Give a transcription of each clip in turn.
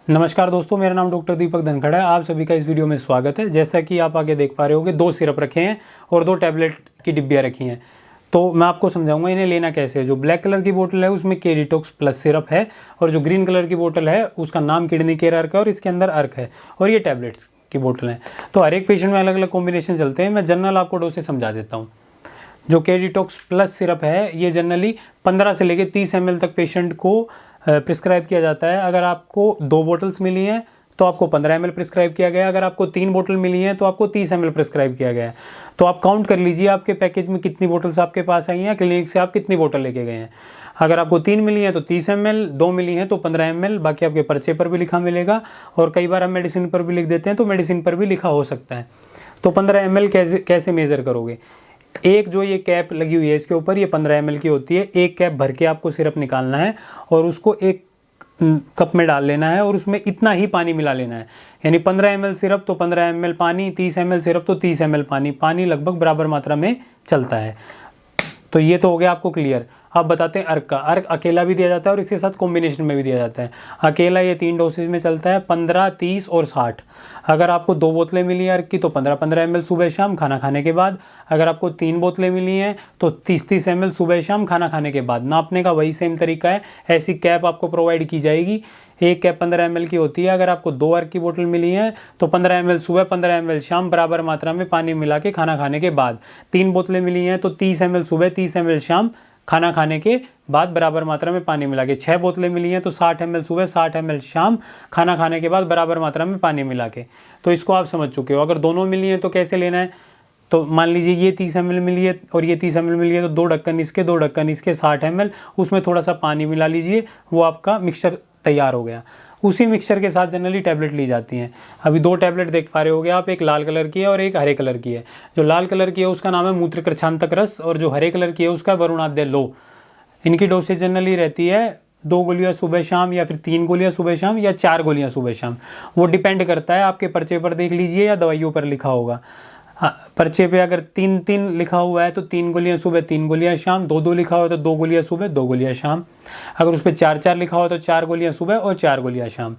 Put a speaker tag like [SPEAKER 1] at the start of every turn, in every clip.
[SPEAKER 1] नमस्कार दोस्तों, मेरा नाम डॉक्टर दीपक धनखड़ है। आप सभी का इस वीडियो में स्वागत है। जैसा कि आप आगे देख पा रहे होंगे, 2 सिरप रखे हैं और 2 टैबलेट की डिब्बियाँ रखी हैं। तो मैं आपको समझाऊंगा इन्हें लेना कैसे है। जो ब्लैक कलर की बोतल है उसमें के डिटॉक्स प्लस सिरप है, और जो ग्रीन कलर की बोतल है उसका नाम किडनी केयर अर्क है और इसके अंदर अर्क है, और ये टैबलेट्स की बोतल है। तो हर एक पेशेंट में अलग अलग कॉम्बिनेशन चलते हैं। मैं जनरल आपको डोसेज समझा देता हूँ। जो के डिटॉक्स प्लस सिरप है ये जनरली 15 से लेकर 30 ml तक पेशेंट को प्रिस्क्राइब किया जाता है। अगर आपको 2 बोतल्स मिली हैं तो आपको 15 ml प्रिस्क्राइब किया गया है। अगर आपको 3 बोतल मिली हैं तो आपको 30 ml प्रिस्क्राइब किया गया है। तो आप काउंट कर लीजिए आपके पैकेज में कितनी बोतल्स आपके पास आई हैं, क्लिनिक से आप कितनी बोतल लेके गए हैं। अगर आपको 3 मिली हैं तो 30 ml, 2 मिली हैं तो 15 ml, बाकी आपके पर्चे पर भी लिखा मिलेगा। और कई बार हम मेडिसिन पर भी लिख देते हैं तो मेडिसिन पर भी लिखा हो सकता है। तो 15 ml कैसे मेज़र करोगे। एक जो ये कैप लगी हुई है इसके ऊपर, ये 15 ml की होती है। एक कैप भर के आपको सिरप निकालना है और उसको एक कप में डाल लेना है और उसमें इतना ही पानी मिला लेना है। यानी 15 ml सिरप तो 15 ml पानी, 30 ml सिरप तो 30 ml पानी। पानी लगभग बराबर मात्रा में चलता है। तो ये तो हो गया आपको क्लियर। अब बताते हैं अर्क का। अर्क अकेला भी दिया जाता है और इसके साथ कॉम्बिनेशन में भी दिया जाता है। अकेला ये 3 डोसेज में चलता है, 15, 30 और 60। अगर आपको 2 बोतलें मिली हैं अर्क की तो 15-15 ml सुबह शाम खाना खाने के बाद। अगर आपको 3 बोतलें मिली हैं तो 30-30 ml सुबह शाम खाना खाने के बाद। नापने का वही सेम तरीका है। ऐसी कैप आपको प्रोवाइड की जाएगी। एक कैप 15 ml की होती है। अगर आपको 2 अर्क की बोतल मिली है तो 15 ml सुबह, 15 ml शाम, बराबर मात्रा में पानी मिला के खाना खाने के बाद। 3 बोतलें मिली हैं तो 30 ml सुबह, 30 ml शाम, खाना खाने के बाद बराबर मात्रा में पानी मिला के। 6 बोतलें मिली हैं तो 60 ml सुबह, 60 ml शाम, खाना खाने के बाद बराबर मात्रा में पानी मिला के। तो इसको आप समझ चुके हो। अगर दोनों मिली हैं तो कैसे लेना है। तो मान लीजिए ये 30 ml मिली है और ये 30 ml मिली है, तो 2 ढक्कन इसके, 2 ढक्कन इसके, 60 ml, उसमें थोड़ा सा पानी मिला लीजिए। वो आपका मिक्सचर तैयार हो गया। उसी मिक्सचर के साथ जनरली टैबलेट ली जाती हैं। अभी 2 टैबलेट देख पा रहे होगे आप, एक लाल कलर की है और एक हरे कलर की है। जो लाल कलर की है उसका नाम है मूत्रकृच्छांतक रस, और जो हरे कलर की है उसका वरुणाद्य लो। इनकी डोसेज जनरली रहती है 2 गोलियां सुबह शाम, या फिर 3 गोलियां सुबह शाम, या 4 गोलियां सुबह शाम। वो डिपेंड करता है, आपके पर्चे पर देख लीजिए या दवाइयों पर लिखा होगा। हाँ, पर्चे पे अगर 3-3 लिखा हुआ है तो 3 गोलियां सुबह, 3 गोलियां शाम। 2-2 लिखा हुआ है तो 2 गोलियां सुबह, 2 गोलियां शाम। अगर उस पर 4-4 लिखा हुआ है तो 4 गोलियां सुबह और 4 गोलियां शाम।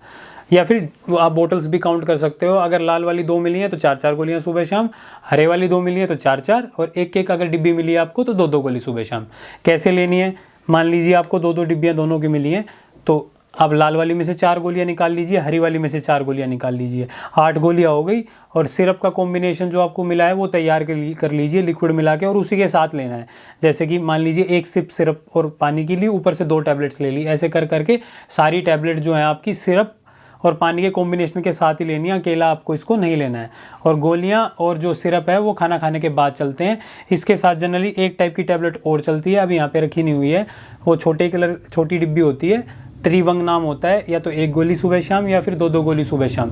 [SPEAKER 1] या फिर आप बोतल्स भी काउंट कर सकते हो। अगर लाल वाली 2 मिली हैं तो 4-4 गोलियां सुबह शाम, हरे वाली 2 मिली है तो 4-4, और एक अगर डिब्बी मिली है आपको तो 2-2 गोली सुबह शाम। कैसे लेनी है। मान लीजिए आपको 2-2 डिब्बियाँ दोनों की मिली हैं, तो आप लाल वाली में से 4 गोलियां निकाल लीजिए, हरी वाली में से 4 गोलियां निकाल लीजिए। 8 गोलियां हो गई। और सिरप का कॉम्बिनेशन जो आपको मिला है वो तैयार कर लीजिए लिक्विड मिला के, और उसी के साथ लेना है। जैसे कि मान लीजिए 1 सिप सिरप और पानी की ली, ऊपर से 2 टैबलेट्स ले ली। ऐसे कर करके सारी टैबलेट जो है आपकी सिरप और पानी के कॉम्बिनेशन के साथ ही लेनी है। अकेला आपको इसको नहीं लेना है। और गोलियां और जो सिरप है वो खाना खाने के बाद चलते हैं। इसके साथ जनरली एक टाइप की टैबलेट और चलती है, अभी यहाँ पे रखी नहीं हुई है। वो छोटी डिब्बी होती है, त्रिवंग नाम होता है। या तो 1 गोली सुबह शाम या फिर 2-2 गोली सुबह शाम।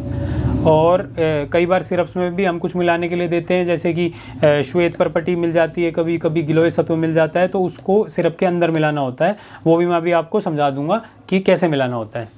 [SPEAKER 1] और कई बार सिरप्स में भी हम कुछ मिलाने के लिए देते हैं, जैसे कि श्वेत परपटी मिल जाती है, कभी कभी गिलोय सत्व मिल जाता है, तो उसको सिरप के अंदर मिलाना होता है। वो भी मैं अभी आपको समझा दूंगा कि कैसे मिलाना होता है।